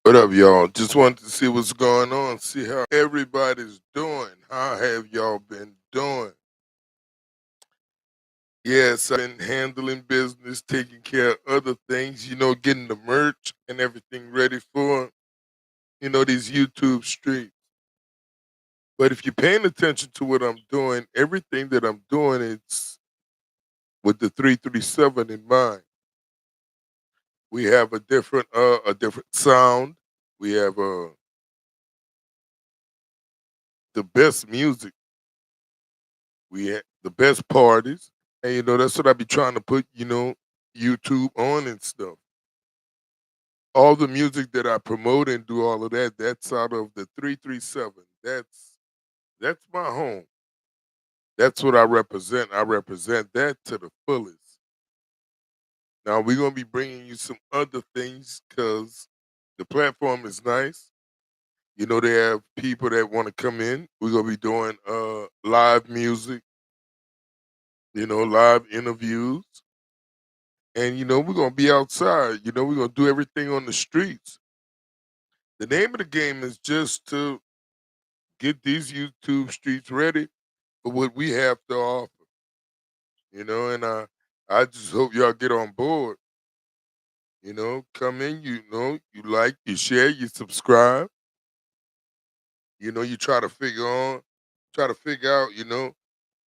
What up, y'all? Just wanted to see what's going on, see how everybody's doing. How have y'all been doing? Yes, I've been handling business, taking care of other things, getting the merch and everything ready for, these YouTube streams. But if you're paying attention to what I'm doing, everything that I'm doing, it's with the 337 in mind. We have a different sound. We have the best music. We have the best parties. And that's what I be trying to put, YouTube on and stuff. All the music that I promote and do all of that, that's out of the 337. That's my home. That's what I represent. I represent that to the fullest. Now we're gonna be bringing you some other things because the platform is nice. They have people that want to come in. We're gonna be doing live music, live interviews. And we're gonna be outside. We're gonna do everything on the streets. The name of the game is just to get these YouTube streets ready for what we have to offer. And I just hope y'all get on board. Come in, you like, you share, you subscribe. You try to figure out,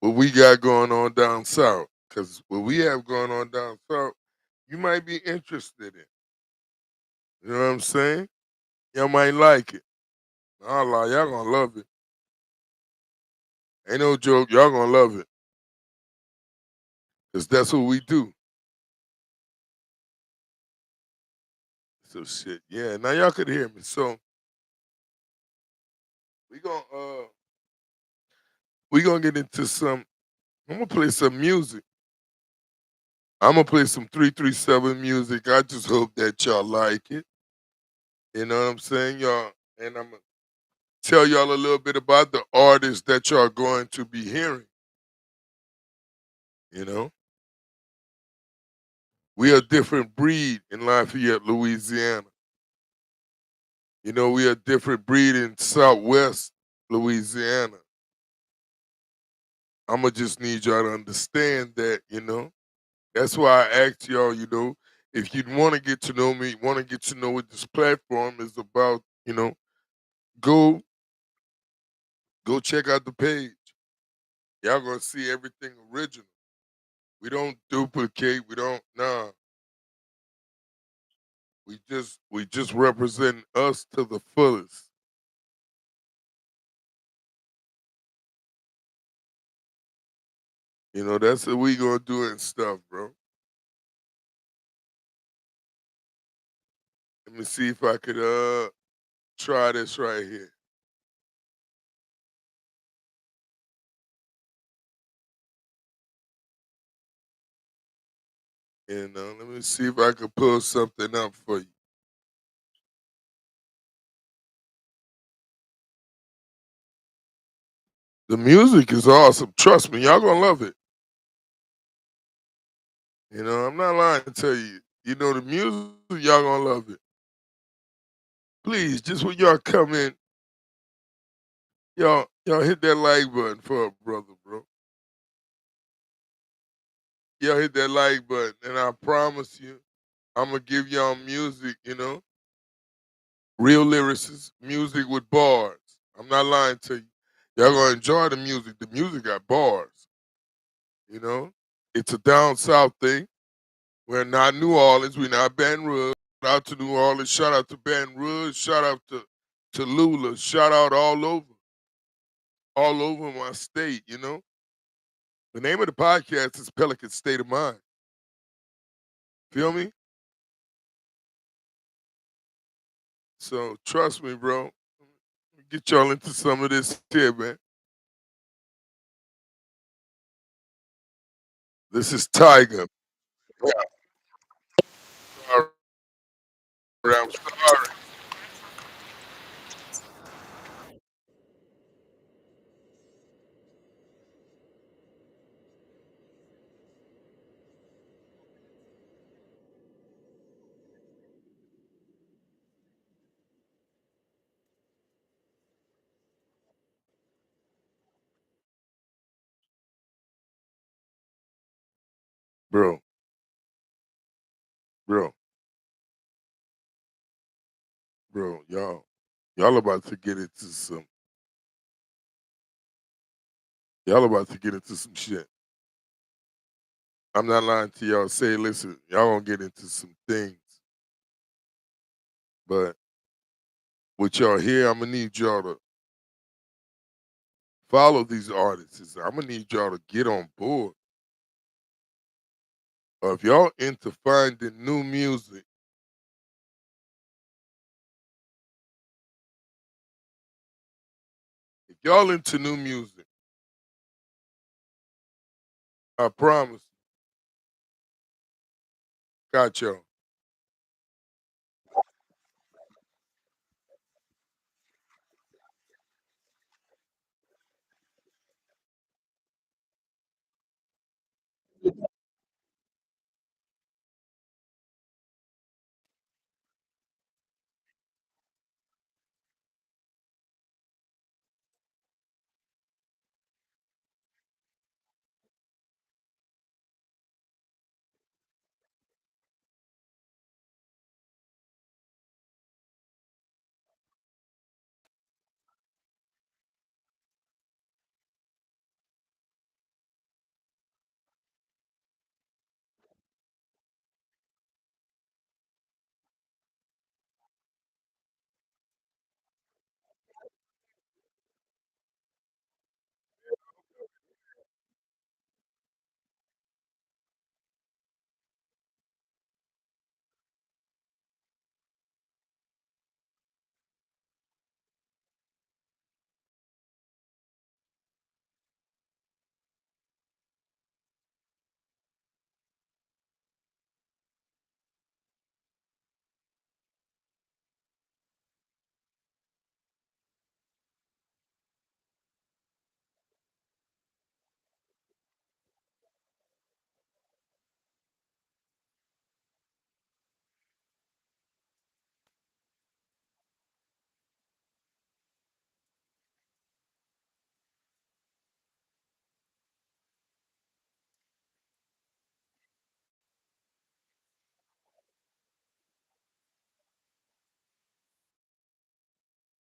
what we got going on down south. Cause what we have going on down south, you might be interested in. You know what I'm saying? Y'all might like it. I'll lie, y'all gonna love it. Ain't no joke, y'all gonna love it. Cause that's what we do. So shit, yeah. Now y'all could hear me. So we gonna uh we gonna get into some. I'm gonna play some music. I'm gonna play some 337 music. I just hope that y'all like it. You know what I'm saying, y'all? And I'm gonna tell y'all a little bit about the artists that y'all going to be hearing. You know, we a different breed in Lafayette, Louisiana. We a different breed in Southwest Louisiana. I'ma just need y'all to understand that. That's why I asked y'all, if you'd want to get to know me, want to get to know what this platform is about, go go check out the page. Y'all gonna see everything original. We don't duplicate. We don't nah. We just represent us to the fullest. That's what we gonna do and stuff, bro. Let me see if I could try this right here. Let me see if I can pull something up for you. The music is awesome. Trust me, y'all gonna love it. I'm not lying to tell you. The music, y'all gonna love it. Please, just when y'all come in, y'all hit that like button for a brother, bro. Y'all hit that like button, and I promise you, I'm gonna give y'all music. Real lyricists, music with bars. I'm not lying to you. Y'all gonna enjoy the music. The music got bars. You know, it's a down south thing. We're not New Orleans. We're not Baton Rouge. Shout out to New Orleans. Shout out to Baton Rouge. Shout out to Lula. Shout out all over my state. The name of the podcast is Pelican State of Mind. Feel me? So trust me, bro. Get y'all into some of this here, man. This is Tiger. Yeah, sorry. I'm sorry. bro, bro, bro, y'all about to get into some shit. I'm not lying to y'all. Say, listen, y'all gonna get into some things, but with y'all here, I'm gonna need y'all to follow these artists. I'm gonna need y'all to get on board. If y'all into finding new music, if y'all into new music, I promise, got y'all.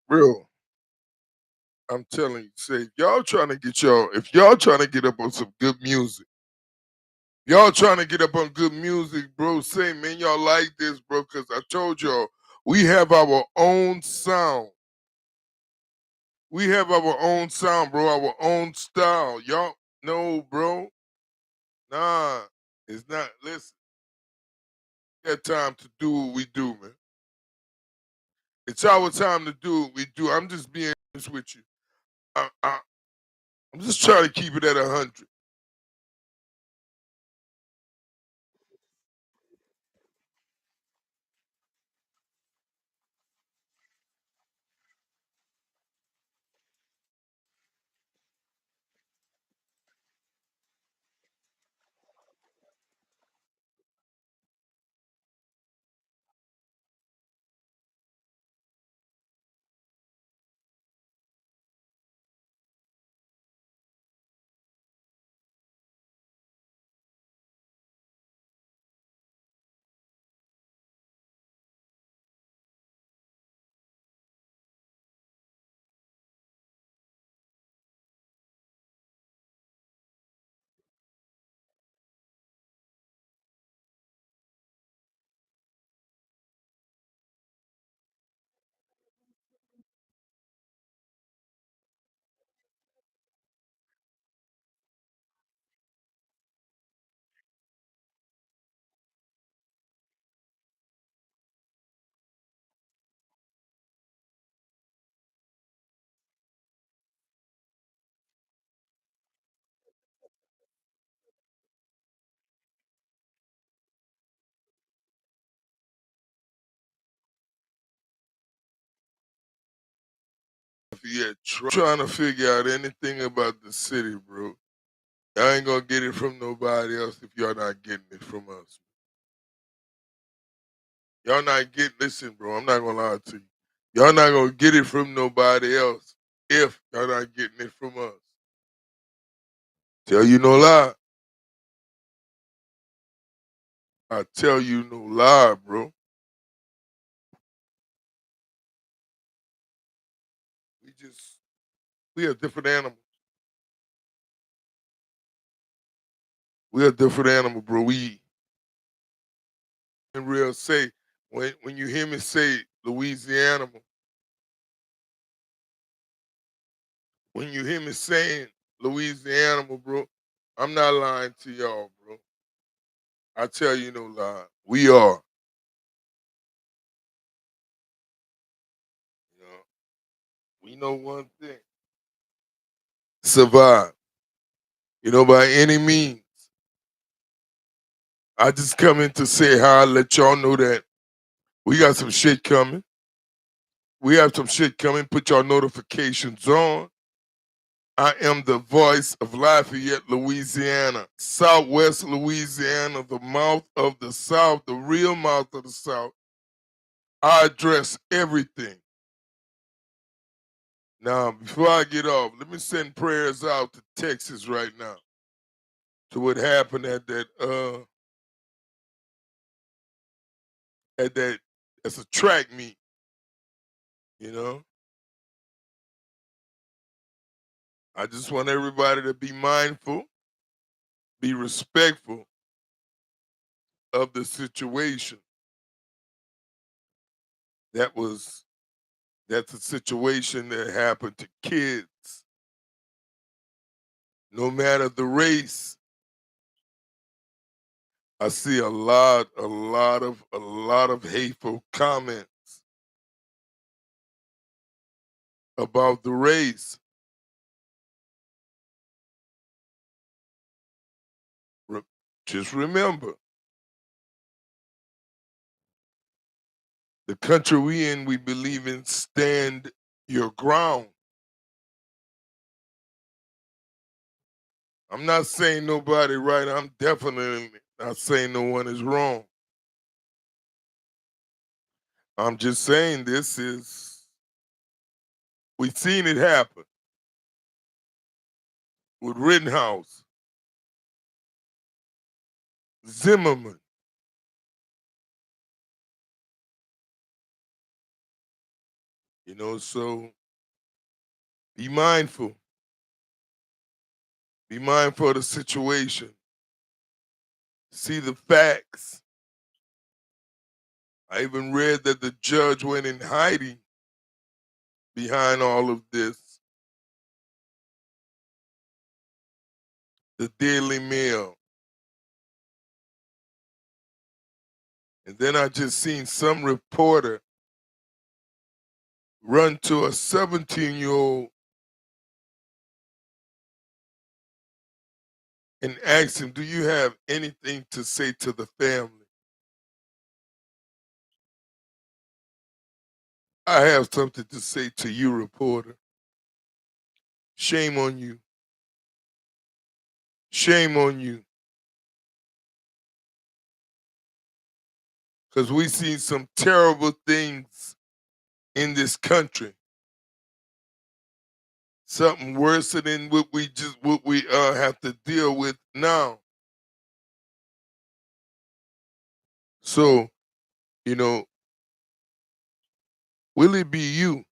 Real. I'm telling you, say if y'all trying to get up on some good music, y'all trying to get up on good music, bro, say, man, y'all like this, bro, because I told y'all, we have our own sound. We have our own sound, bro, our own style. Y'all, no, bro, nah, it's not. Listen, we got time to do what we do, man. It's our time to do what we do. I'm just being honest with you. I'm just trying to keep it at 100. Yeah, trying to figure out anything about the city, bro. Y'all ain't gonna get it from nobody else if y'all not getting it from us. Y'all not getting, listen, bro, I'm not gonna lie to you. Y'all not gonna get it from nobody else if y'all not getting it from us. Tell you no lie. I tell you no lie, bro. We just we are different animals. We are different animal, bro. We in real say when you hear me say Louisiana, when you hear me saying Louisiana, bro, I'm not lying to y'all, bro. I tell you no lie. We are, you know, we know one thing. Survive. You know, by any means. I just come in to say hi, let y'all know that we got some shit coming. We have some shit coming. Put your notifications on. I am the voice of Lafayette, Louisiana, Southwest Louisiana, the mouth of the South, the real mouth of the South. I address everything. Now, before I get off, let me send prayers out to Texas right now to what happened at that it's a track meet, you know. I just want everybody to be mindful, be respectful of the situation. That was that's a situation that happened to kids, no matter the race. I see a lot of hateful comments about the race. Re- Just remember, the country we in, we believe in stand your ground. I'm not saying nobody right. I'm definitely not saying no one is wrong. I'm just saying we've seen it happen with Rittenhouse, Zimmerman, so be mindful. Be mindful of the situation. See the facts. I even read that the judge went in hiding behind all of this. The Daily Mail. And then I just seen some reporter run to a 17-year-old and ask him, "Do you have anything to say to the family?" I have something to say to you, reporter. Shame on you. Shame on you. Because we've seen some terrible things in this country. Something worse than what we have to deal with now. So, you know, will it be you,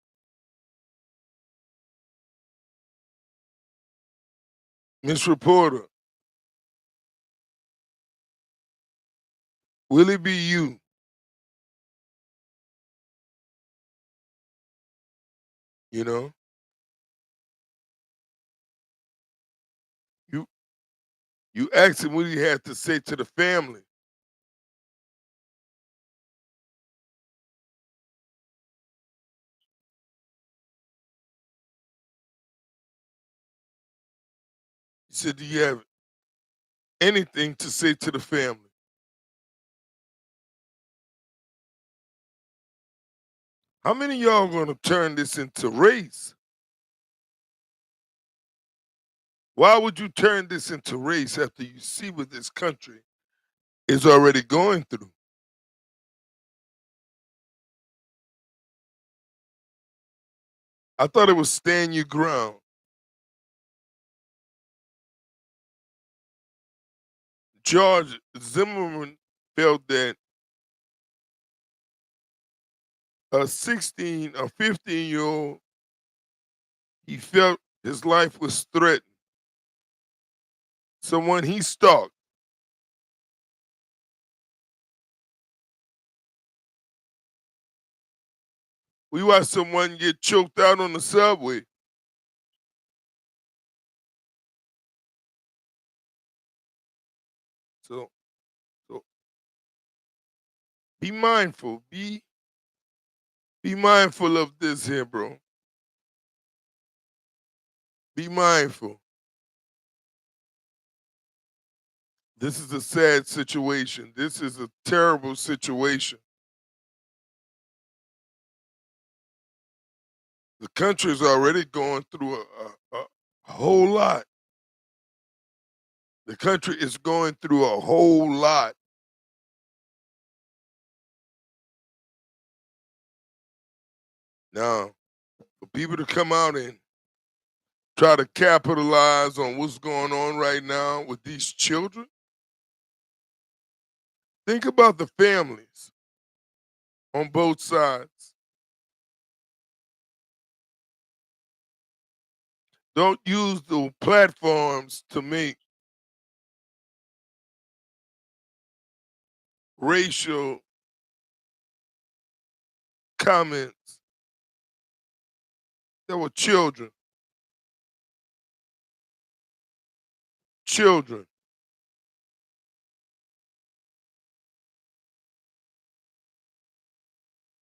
Miss Reporter? Will it be you? You know, you you asked him what he had to say to the family. He said, "Do you have anything to say to the family?" How many of y'all gonna turn this into race? Why would you turn this into race after you see what this country is already going through? I thought it was stand your ground. George Zimmerman felt that a 16 or 15-year-old, he felt his life was threatened. Someone he stalked. We watched someone get choked out on the subway. So, so be mindful. Be mindful of this here, bro. Be mindful. This is a sad situation. This is a terrible situation. The country is already going through a whole lot. The country is going through a whole lot. Now, for people to come out and try to capitalize on what's going on right now with these children, think about the families on both sides. Don't use the platforms to make racial comments. There were children. Children.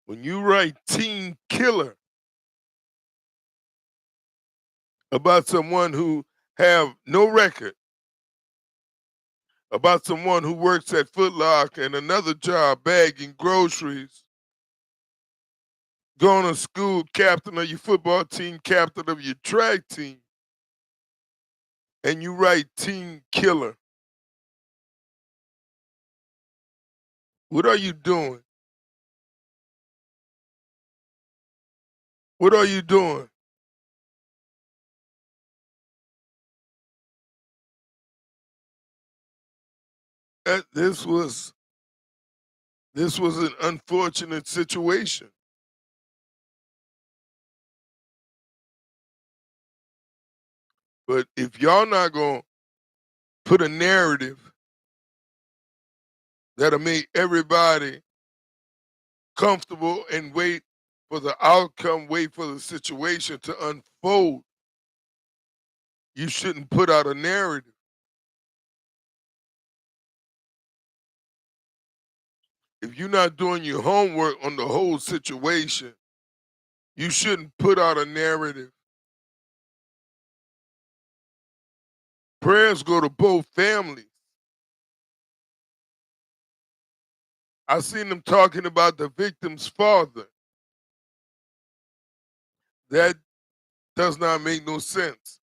When you write teen killer about someone who have no record, about someone who works at Foot Locker and another job bagging groceries, going to school, captain of your football team, captain of your track team, and you write teen killer. What are you doing? What are you doing? This was an unfortunate situation. But if y'all not gonna put a narrative that'll make everybody comfortable and wait for the outcome, wait for the situation to unfold, you shouldn't put out a narrative. If you're not doing your homework on the whole situation, you shouldn't put out a narrative. Prayers go to both families. I seen them talking about the victim's father. That does not make no sense.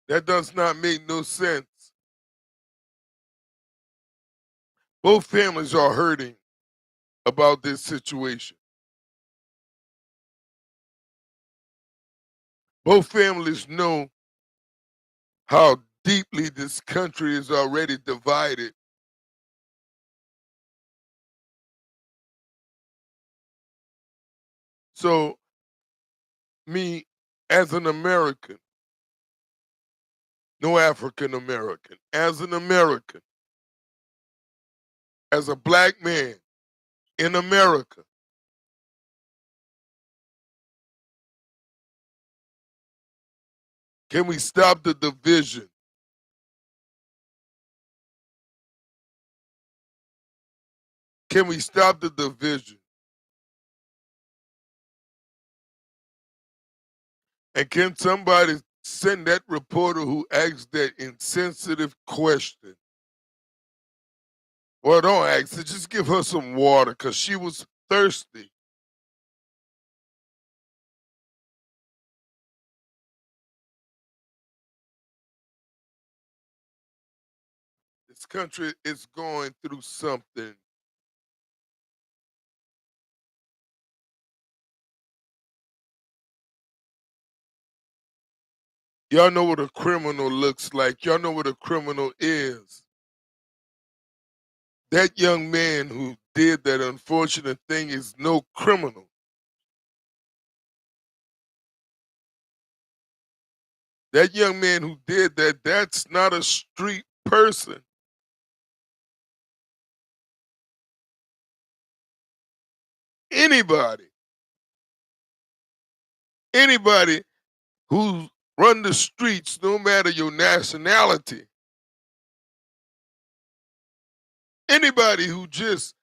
That does not make no sense. Both families are hurting about this situation. Both families know how deeply this country is already divided. So, me as an American, no African American, as an American, as a black man in America, can we stop the division? Can we stop the division? And can somebody send that reporter who asked that insensitive question? Well, don't ask her, just give her some water because she was thirsty. This country is going through something. Y'all know what a criminal looks like. Y'all know what a criminal is. That young man who did that unfortunate thing is no criminal. That young man who did that, that's not a street person. Anybody, anybody who run the streets, no matter your nationality, anybody who just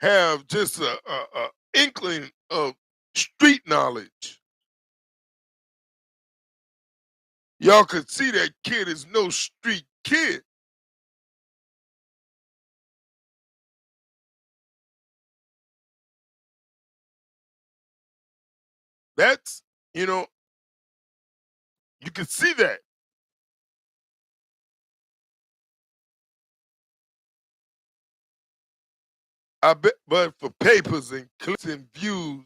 have just a inkling of street knowledge, y'all could see that kid is no street kid. That's, you know, you can see that. I bet, but for papers and clicks and views,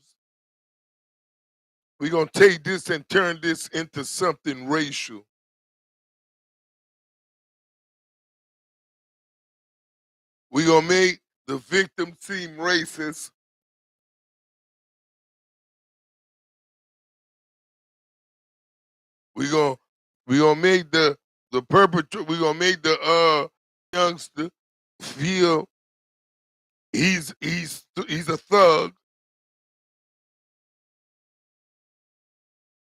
we're gonna take this and turn this into something racial. We're gonna make the victim seem racist. We're gonna we gonna make the perpetrator. We're gonna make the youngster feel he's a thug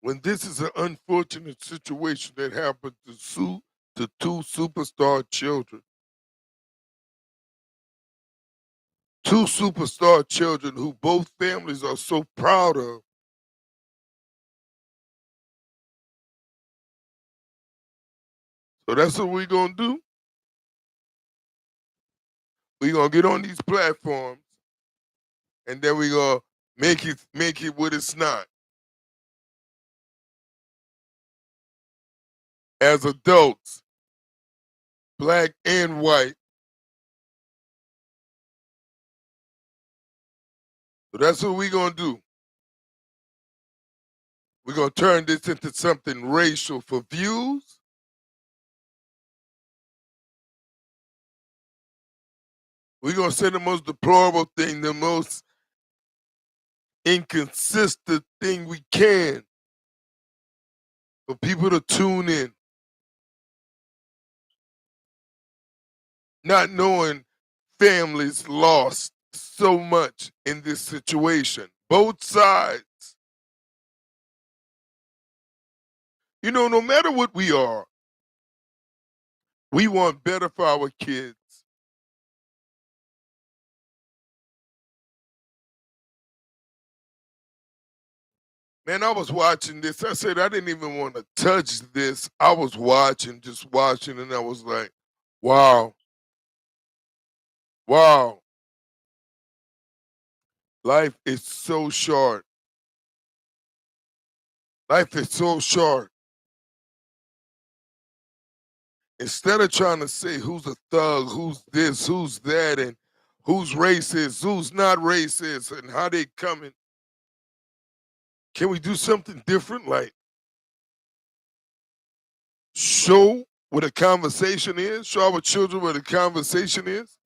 when this is an unfortunate situation that happened to two superstar children. Two superstar children who both families are so proud of. So that's what we're gonna do. We're gonna get on these platforms and then we're gonna make it what it's not. As adults, black and white. So that's what we're gonna do. We're gonna turn this into something racial for views. We're gonna say the most deplorable thing, the most inconsistent thing we can for people to tune in, not knowing families lost so much in this situation. Both sides. You know, no matter what we are, we want better for our kids. Man, I was watching this. I said I didn't even want to touch this. I was watching, just watching, and I was like, wow, wow. Life is so short. Life is so short. Instead of trying to say who's a thug, who's this, who's that, and who's racist, who's not racist, and how they coming, can we do something different? Like show what a conversation is, show our children what a conversation is,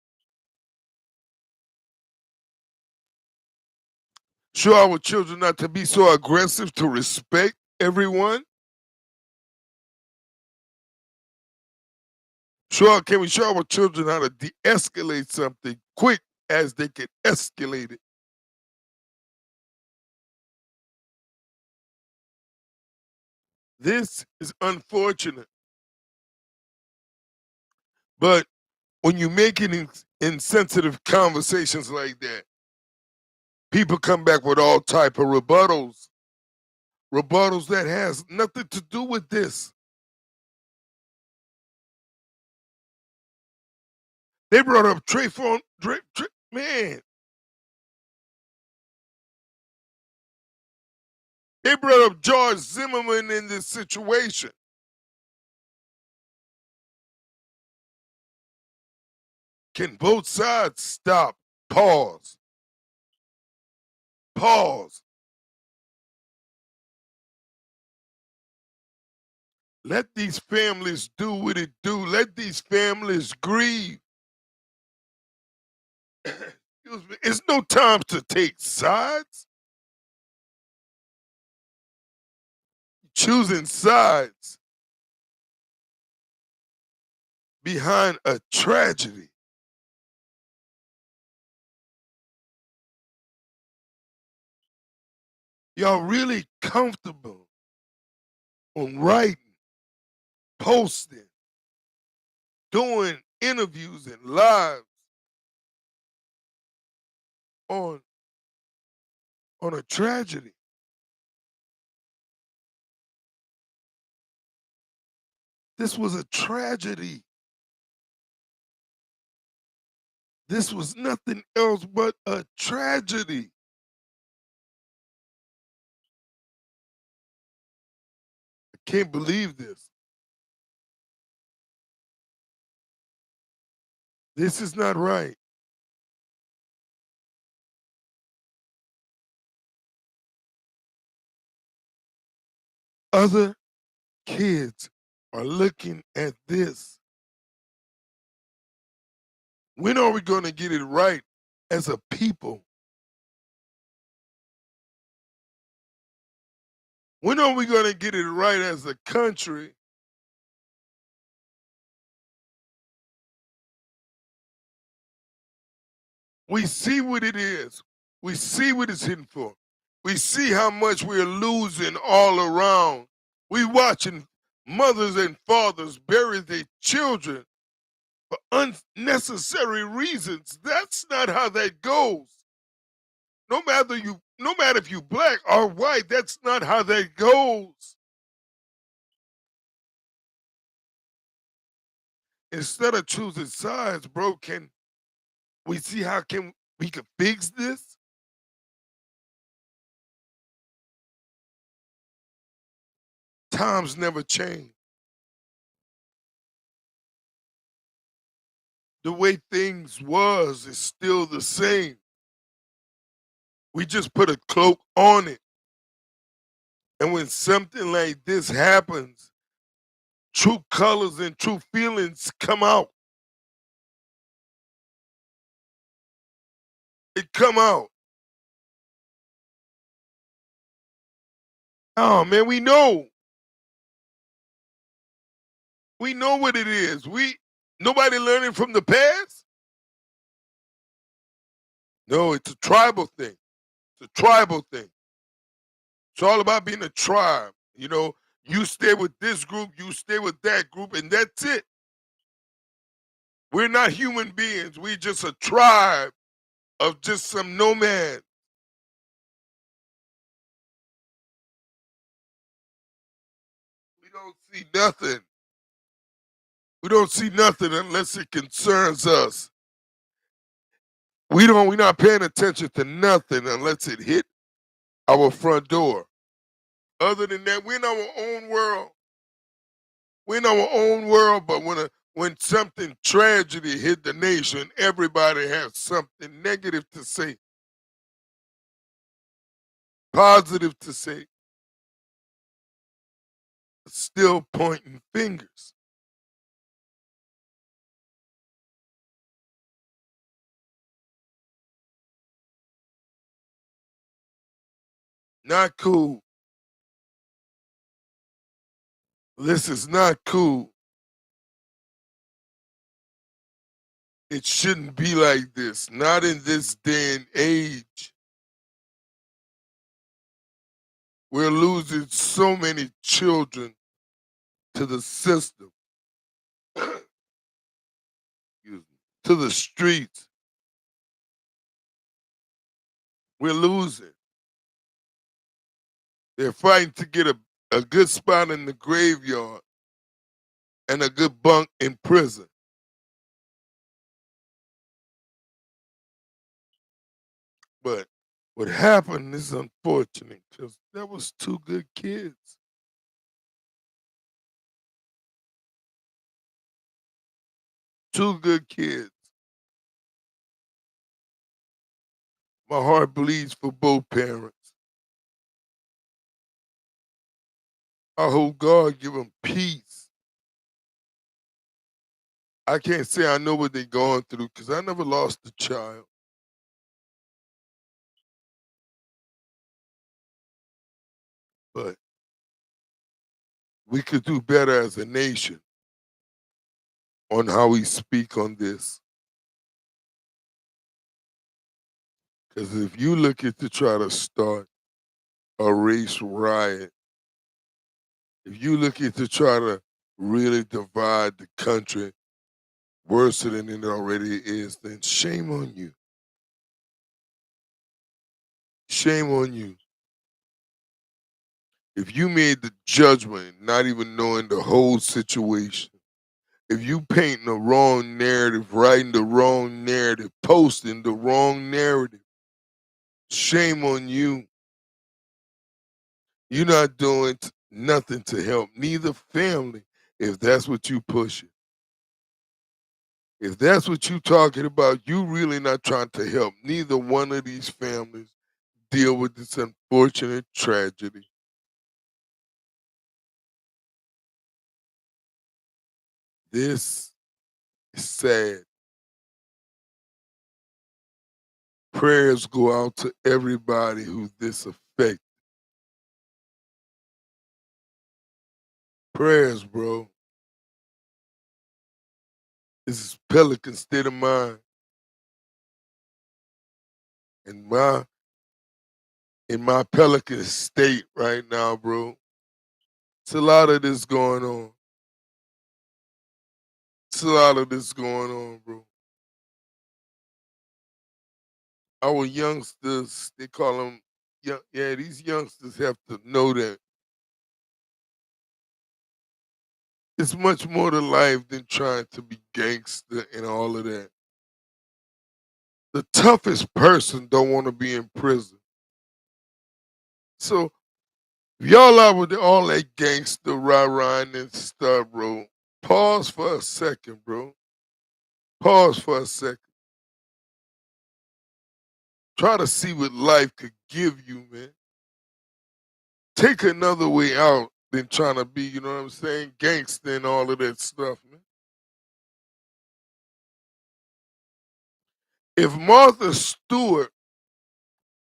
show our children not to be so aggressive, to respect everyone. Can we show our children how to de-escalate something quick as they can escalate it? This is unfortunate, but when you make it in insensitive conversations like that, people come back with all type of rebuttals that has nothing to do with this. They brought up Trayvon, man. They brought up George Zimmerman in this situation. Can both sides stop? Pause. Pause. Let these families do what it do. Let these families grieve. Excuse me. It's no time to take sides. Choosing sides behind a tragedy. Y'all really comfortable on writing, posting, doing interviews and lives on a tragedy. This was a tragedy. This was nothing else but a tragedy. I can't believe this. This is not right. Other kids are looking at this. When are we going to get it right as a people? When are we going to get it right as a country? We see what it is. We see what it's hitting for. We see how much we're losing all around. We watching mothers and fathers bury their children for unnecessary reasons. That's not how that goes. No matter if you black or white, that's not how that goes. Instead of choosing sides, bro, can we see how can we can fix this? Times never change. The way things was is still the same. We just put a cloak on it. And when something like this happens, true colors and true feelings come out. It come out. Oh man, we know. We know what it is. We nobody learning from the past. No, it's a tribal thing. It's a tribal thing. It's all about being a tribe. You know, you stay with this group, you stay with that group, and that's it. We're not human beings. We're just a tribe of just some nomads. We don't see nothing. We don't see nothing unless it concerns us. We're not paying attention to nothing unless it hit our front door. Other than that, we're in our own world. We're in our own world, but when something tragedy hit the nation, everybody has something negative to say, positive to say, still pointing fingers. Not cool. This is not cool. It shouldn't be like this. Not in this day and age. We're losing so many children to the system, excuse me, to the streets. We're losing. They're fighting to get a good spot in the graveyard and a good bunk in prison. But what happened is unfortunate because that was two good kids. Two good kids. My heart bleeds for both parents. I hope God give them peace. I can't say I know what they're going through because I never lost a child. But we could do better as a nation on how we speak on this. Because if you look at to try to start a race riot, if you look at to try to really divide the country worse than it already is, then shame on you. Shame on you. If you made the judgment, not even knowing the whole situation, if you painting the wrong narrative, writing the wrong narrative, posting the wrong narrative, shame on you. You're not doing nothing to help neither family if that's what you pushing. If that's what you talking about, you really not trying to help neither one of these families deal with this unfortunate tragedy. This is sad. Prayers go out to everybody who this affect. Prayers, bro. This is Pelican state of mind. And in my Pelican state right now, bro, it's a lot of this going on. It's a lot of this going on, bro. Our youngsters, they call them, yeah, these youngsters have to know that it's much more to life than trying to be gangster and all of that. The toughest person don't want to be in prison. So if y'all out with all that gangster rah-rah and stuff, bro, pause for a second, bro. Pause for a second. Try to see what life could give you, man. Take another way out than trying to be, you know what I'm saying, gangster and all of that stuff, man. If Martha Stewart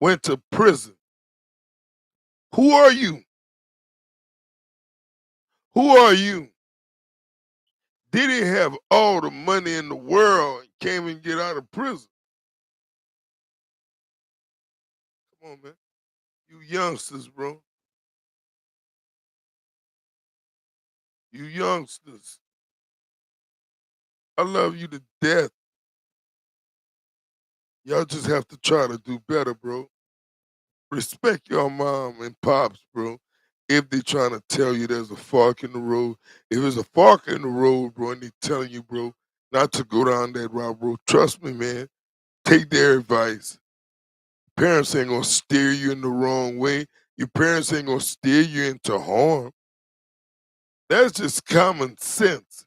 went to prison, who are you? Who are you? Did he have all the money in the world and came and get out of prison? Come on, man. You youngsters, bro. You youngsters. I love you to death. Y'all just have to try to do better, bro. Respect your mom and pops, bro. If they trying to tell you there's a fork in the road. If there's a fork in the road, bro, and they telling you, bro, not to go down that route, bro, trust me, man. Take their advice. Parents ain't gonna steer you in the wrong way. Your parents ain't gonna steer you into harm. That's just common sense.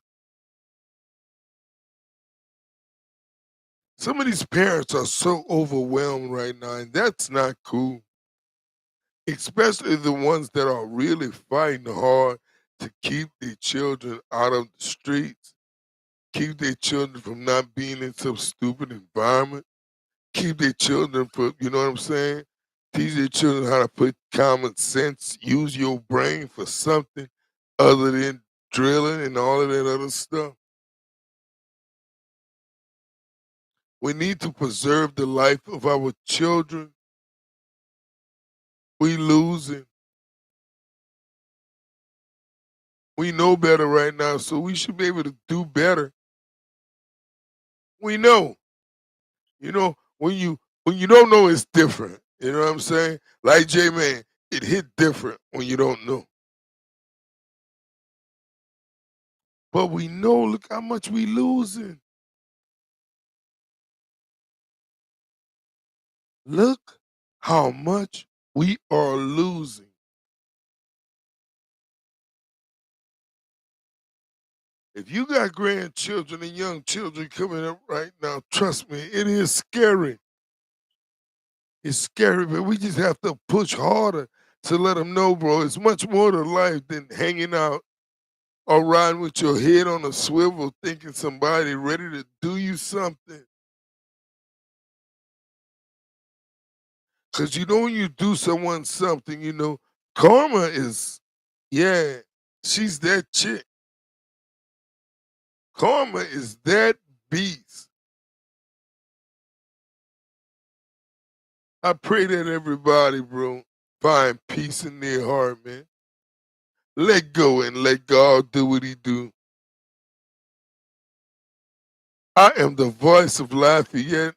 Some of these parents are so overwhelmed right now, and that's not cool. Especially the ones that are really fighting hard to keep their children out of the streets, keep their children from not being in some stupid environment, keep their children from, you know what I'm saying? Teach their children how to put common sense, use your brain for something other than drilling and all of that other stuff. We need to preserve the life of our children. We losing. We know better right now, so we should be able to do better. We know. You know, when you don't know, it's different. You know what I'm saying? Like J Man, it hit different when you don't know. But we know, look how much we losing. Look how much we are losing. If you got grandchildren and young children coming up right now, trust me, it is scary. It's scary, but we just have to push harder to let them know, bro, it's much more to life than hanging out or riding with your head on a swivel thinking somebody ready to do you something. Because you know when you do someone something, you know, Karma is, yeah, she's that chick. Karma is that beast. I pray that everybody, bro, find peace in their heart, man. Let go and let God do what he do. I am the voice of Lafayette.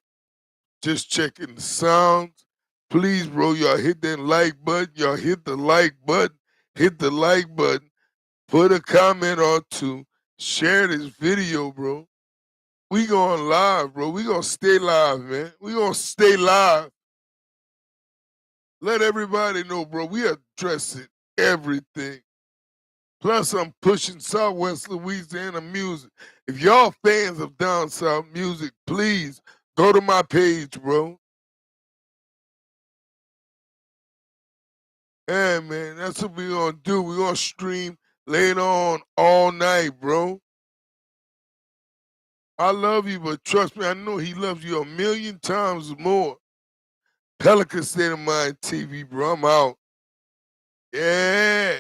Just checking the sounds. Please, bro, y'all hit that like button. Y'all hit the like button. Hit the like button. Put a comment or two. Share this video, bro. We going live, bro. We gonna stay live, man. We gonna stay live. Let everybody know, bro. We addressing everything. Plus, I'm pushing Southwest Louisiana music. If y'all fans of down south music, please go to my page, bro. Yeah, man, that's what we gonna do. We gonna stream later on all night, bro. I love you, but trust me, I know he loves you a million times more. Pelican State of Mind TV, bro. I'm out. Yeah.